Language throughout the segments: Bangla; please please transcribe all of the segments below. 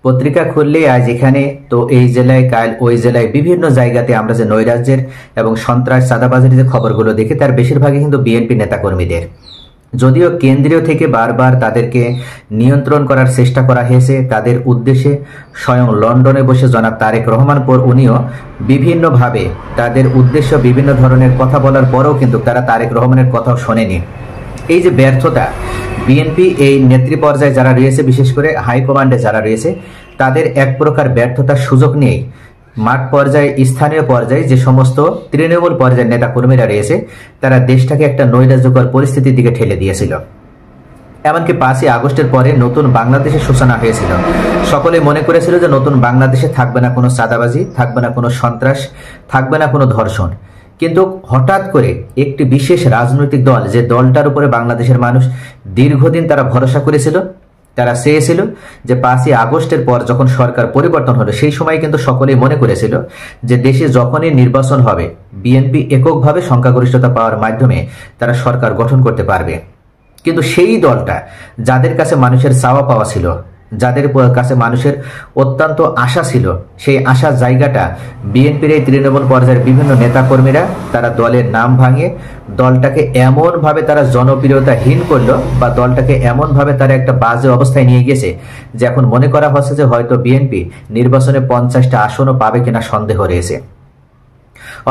পত্রিকা খুললেই আজ এখানে তো এই জেলায় কাল ওই জেলায় বিভিন্ন জায়গাতে আমরা যে নৈরাজ্যের এবং সন্ত্রাস চাঁদাবাজির যে খবরগুলো দেখি তার বেশিরভাগই কিন্তু বিএনপি নেতাকর্মীদের। যদিও কেন্দ্রীয় থেকে বারবার তাদেরকে নিয়ন্ত্রণ করার চেষ্টা করা হয়েছে তাদের উদ্দেশ্যে, স্বয়ং লন্ডনে বসে জনাব তারেক রহমান উনিও বিভিন্নভাবে তাদের উদ্দেশ্য বিভিন্ন ধরনের কথা বলার পরেও কিন্তু তারা তারেক রহমানের কথাও শোনেনি। এই যে ব্যর্থতা, বিএনপি এই নেতৃ পর্যায়ে যারা রয়েছে, বিশেষ করে হাইকমান্ডে যারা রয়েছে, তাদের এক প্রকার ব্যর্থতার সুযোগ নিয়ে মাঠ পর্যায়ে, স্থানীয় পর্যায়ে যে সমস্ত তৃণমূল পর্যায়ের নেতা কর্মীরা রয়েছে তারা দেশটাকে একটা নৈরাজ্যকর পরিস্থিতির দিকে ঠেলে দিয়েছিল। এমনকি 5ই আগস্টের পরে নতুন বাংলাদেশের সূচনা হয়েছিল। সকলে মনে করেছিল যে নতুন বাংলাদেশে থাকবে না কোনো চাঁদাবাজি, থাকবে না কোনো সন্ত্রাস, থাকবে না কোনো ধর্ষণ। কিন্তু হঠাৎ করে একটি বিশেষ রাজনৈতিক দল, যে দলটার উপরে বাংলাদেশের মানুষ দীর্ঘদিন তারা ভরসা করেছিল, তারা চেয়েছিল যে 5ই আগস্টের পর যখন সরকার পরিবর্তন হলো সেই সময় কিন্তু সকলেই মনে করেছিল যে দেশে যখনই নির্বাচন হবে বিএনপি এককভাবে সংখ্যাগরিষ্ঠতা পাওয়ার মাধ্যমে তারা সরকার গঠন করতে পারবে। কিন্তু সেই দলটা, যাদের কাছে মানুষের চাওয়া পাওয়া ছিল, যাদের কাছে মানুষের অত্যন্ত আশা ছিল, সেই আশার জায়গাটা বিএনপির এই তৃণমূল পর্যায়ের বিভিন্ন নেতাকর্মীরা তারা দলের নাম ভাঙিয়ে দলটাকে এমনভাবে তারা জনপ্রিয়তাহীন করলো, বা দলটাকে এমনভাবে তারা একটা বাজে অবস্থায় নিয়ে গেছে যে এখন মনে করা হচ্ছে যে হয়তো বিএনপি নির্বাচনে 50টা আসনও পাবে কিনা সন্দেহ রয়েছে।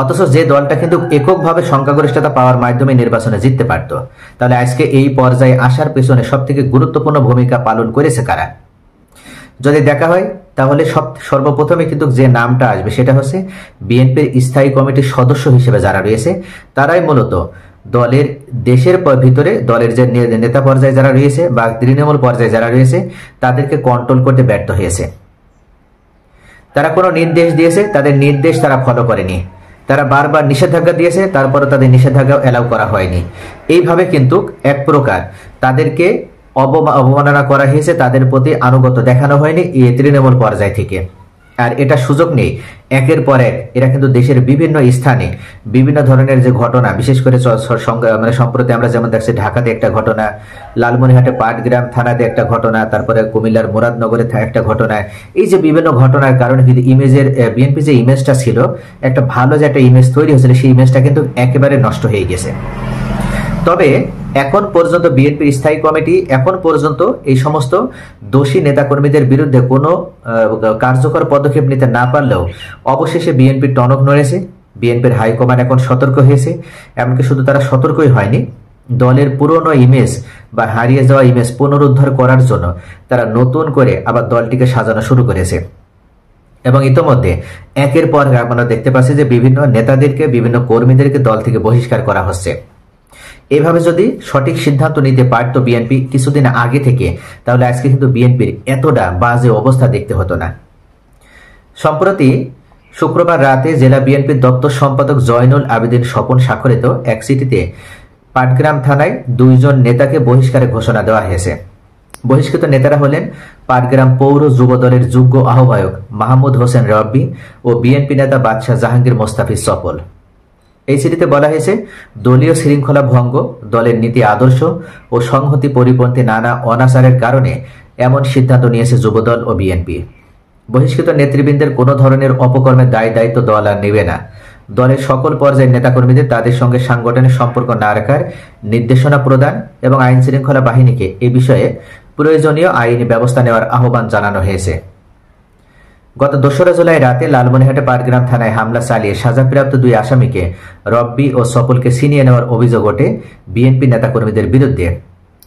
অথচ যে দলটা কিন্তু এককভাবে সংখ্যাগরিষ্ঠতা পাওয়ার মাধ্যমে নির্বাচনে জিততে পারত, তাহলে আজকে এই পর্যায়ে আসার পেছনে সবথেকে গুরুত্বপূর্ণ ভূমিকা পালন করেছে কারা? যদি দেখা হয় তাহলে সর্বপ্রথমে কিন্তু যে নামটা আসবে সেটা হচ্ছে বিএনপির স্থায়ী কমিটির সদস্য হিসেবে যারা রয়েছে তারাই মূলত দলের দেশের ভিতরে দলের যে নেতা পর্যায়ে যারা রয়েছে বা তৃণমূল পর্যায়ে যারা রয়েছে তাদেরকে কন্ট্রোল করতে ব্যর্থ হয়েছে। তারা কোনো নির্দেশ দিয়েছে, তাদের নির্দেশ তারা ফলো করেনি। তারা বারবার নিষেধাজ্ঞা দিয়েছে, তারপরে তাদের নিষেধাজ্ঞা এলাও করা হয়নি। এইভাবে কিন্তু এক প্রকার তাদেরকে অবমাননা করা হয়েছে, তাদের প্রতি আনুগত্য দেখানো হয়নি এই তৃণমূল পর্যায় থেকে। আর এটা সুযোগ নেই, একের পর এক এরা কিন্তু দেশের বিভিন্ন স্থানে বিভিন্ন ধরনের যে ঘটনা, বিশেষ করে সম্প্রতি আমরা যেমন দেখছি ঢাকাতে একটা ঘটনা, লালমনিরহাটে পাটগ্রাম থানাতে একটা ঘটনা, তারপরে কুমিল্লার মুরাদনগরে একটা ঘটনা, এই যে বিভিন্ন ঘটনার কারণে কিন্তু ইমেজের বিএনপি যে ইমেজটা ছিল, একটা ভালো যে একটা ইমেজ তৈরি হয়েছিল, সেই ইমেজটা কিন্তু একেবারে নষ্ট হয়ে গেছে। তবে এখন পর্যন্ত বিএনপির স্থায়ী কমিটি এখন পর্যন্ত এই সমস্ত দোষী নেতাকর্মীদের বিরুদ্ধে কোনো কার্যকর পদক্ষেপ নিতে না পারলেও অবশেষে বিএনপির টনক নড়েছে। বিএনপির হাইকমান্ড এখন সতর্ক হয়েছে। এমনকি শুধু তারা সতর্কই হয়নি, দলের পুরনো ইমেজ বা হারিয়ে যাওয়া ইমেজ পুনরুদ্ধার করার জন্য তারা নতুন করে আবার দলটিকে সাজানো শুরু করেছে। এবং ইতোমধ্যে একের পর আমরা দেখতে পাচ্ছি যে বিভিন্ন নেতাদেরকে, বিভিন্ন কর্মীদেরকে দল থেকে বহিষ্কার করা হচ্ছে। এভাবে যদি সঠিক সিদ্ধান্ত নিতে পারত বিএনপি কিছুদিন আগে থেকে, তাহলে আজকে কিন্তু বিএনপির এতটা বাজে অবস্থা দেখতে হতো না। সম্প্রতি শুক্রবার রাতে জেলা বিএনপির দপ্তর সম্পাদক জয়নুল আবেদিন স্বপন স্বাক্ষরিত এক চিঠিতে পাটগ্রাম থানায় 2 জন নেতাকে বহিষ্কারের ঘোষণা দেওয়া হয়েছে। বহিষ্কৃত নেতারা হলেন পাটগ্রাম পৌর যুব দলের যুগ্ম আহ্বায়ক মাহমুদ হোসেন রব্বি ও বিএনপি নেতা বাদশাহ জাহাঙ্গীর মোস্তাফিজ সফল। এই চিঠিতে বলা হয়েছে, দলীয় শৃঙ্খলা ভঙ্গ, দলের নীতি আদর্শ ও সংহতি পরিপন্থী নানা অনাচারের কারণে এমন সিদ্ধান্ত নিয়েছে যুবদল ও বিএনপি। বহিষ্কৃত নেতৃবৃন্দের কোনো ধরনের অপকর্মের দায়িত্ব দল আর নেবে না। দলের সকল পর্যায়ের নেতাকর্মীদের তাদের সঙ্গে সাংগঠনিক সম্পর্ক না রাখার নির্দেশনা প্রদান এবং আইন শৃঙ্খলা বাহিনীকে এ বিষয়ে প্রয়োজনীয় আইনি ব্যবস্থা নেওয়ার আহ্বান জানানো হয়েছে। গত 2রা জুলাই রাতে লালমনিরহাটে পাটগ্রাম থানায় হামলা চালিয়ে সাজাপ্রাপ্ত 2 আসামিকে রব্বি ও সফলকে ছিনিয়ে নেওয়ার অভিযোগ ওঠে বিএনপি নেতাকর্মীদের বিরুদ্ধে।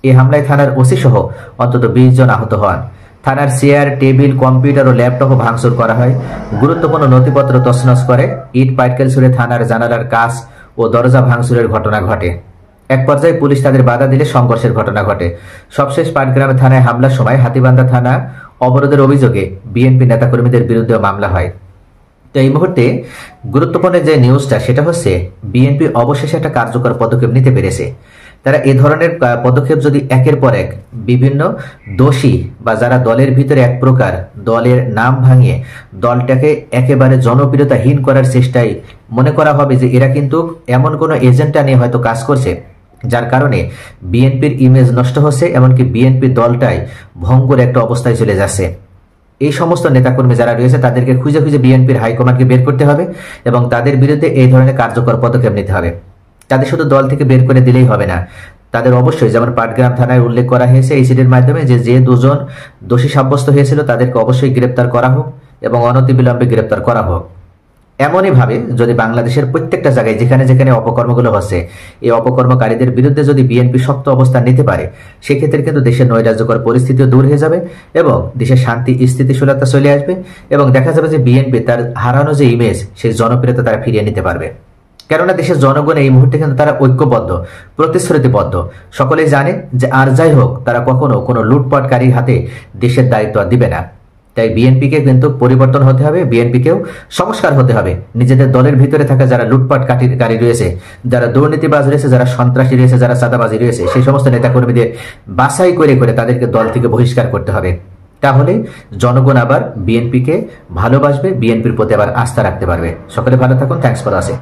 এই হামলায় থানার ওসি সহ অন্তত 20 জন আহত হন। থানার চেয়ার, টেবিল, কম্পিউটার ও ল্যাপটপও ভাঙচুর করা হয়। গুরুত্বপূর্ণ নথিপত্র তছনছ করে ইট পাটকেল ছুড়ে থানার জানালার কাচ ও দরজা ভাঙচুরের ঘটনা ঘটে। এক পর্যায়ে পুলিশ তাদের বাধা দিলে সংঘর্ষের ঘটনা ঘটে। সবশেষ পাটগ্রাম থানায় হামলার সময় হাতীবান্ধা থানা অবরোধের অভিযোগে বিএনপি নেতাকর্মীদের বিরুদ্ধে মামলা হয়। তো এই মুহূর্তে গুরুত্বপূর্ণ যে নিউজটা সেটা হচ্ছে বিএনপি অবশেষে একটা কার্যকর পদক্ষেপ নিতে পেরেছে। তারা এ ধরনের পদক্ষেপ যদি একের পর এক বিভিন্ন দোষী বা যারা দলের ভিতরে এক প্রকার দলের নাম ভাঙিয়ে দলটাকে একেবারে জনপ্রিয়তাহীন করার চেষ্টায় মনে করা হবে যে এরা কিন্তু এমন কোনো এজেন্ডা নিয়ে হয়তো কাজ করছে, যার কারণে বিএনপির ইমেজ নষ্ট হচ্ছে, এমনকি বিএনপি দলটাই ভঙ্গুর একটা অবস্থায় চলে যাচ্ছে। এই সমস্ত নেতাকর্মী যারা রয়েছে তাদেরকে খুঁজে খুঁজে বিএনপির হাইকমান্ডকে বের করতে হবে এবং তাদের বিরুদ্ধে এই ধরনের কার্যকর পদক্ষেপ নিতে হবে। তাদের শুধু দল থেকে বের করে দিলেই হবে না, তাদের অবশ্যই, যেমন পাটগ্রাম থানায় উল্লেখ করা হয়েছে এই সিডির মাধ্যমে, যে দুজন দোষী সাব্যস্ত হয়েছিল তাদেরকে অবশ্যই গ্রেপ্তার করা হোক এবং অনতিবিলম্বে গ্রেপ্তার করা হোক। এমনই ভাবে যদি বাংলাদেশের প্রত্যেকটা জায়গায় যেখানে যেখানে অপকর্মগুলো হচ্ছে, এই অপকর্মকারীদের বিরুদ্ধে যদি বিএনপি শক্ত অবস্থান নিতে পারে, সেক্ষেত্রে কিন্তু দেশের নৈরাজ্যকর পরিস্থিতিও দূর হয়ে যাবে এবং দেশের শান্তি স্থিতিশীলতা চলে আসবে এবং দেখা যাবে যে বিএনপি তার হারানো যে ইমেজ, সেই জনপ্রিয়তা তারা ফিরিয়ে নিতে পারবে। কেননা দেশের জনগণ এই মুহূর্তে কিন্তু তারা ঐক্যবদ্ধ, প্রতিশ্রুতিবদ্ধ, সকলেই জানে যে আর যাই হোক তারা কখনো কোনো লুটপাটকারীর হাতে দেশের দায়িত্ব দিবে না। তাই বিএনপিকে কিন্তু পরিবর্তন হতে হবে, বিএনপিকেও সংস্কার হতে হবে। নিজেদের দলের ভিতরে থাকা যারা লুটপাটকারী রয়েছে, যারা দুর্নীতিবাজ রয়েছে, যারা সন্ত্রাসী রয়েছে, যারা চাঁদাবাজি রয়েছে, সেই সমস্ত নেতাকর্মীদের বাছাই করে করে তাদেরকে দল থেকে বহিষ্কার করতে হবে। তাহলে জনগণ আবার বিএনপিকে ভালোবাসবে, বিএনপির প্রতি আবার আস্থা রাখতে পারবে। সকলে ভালো থাকুন। Thanks for watching.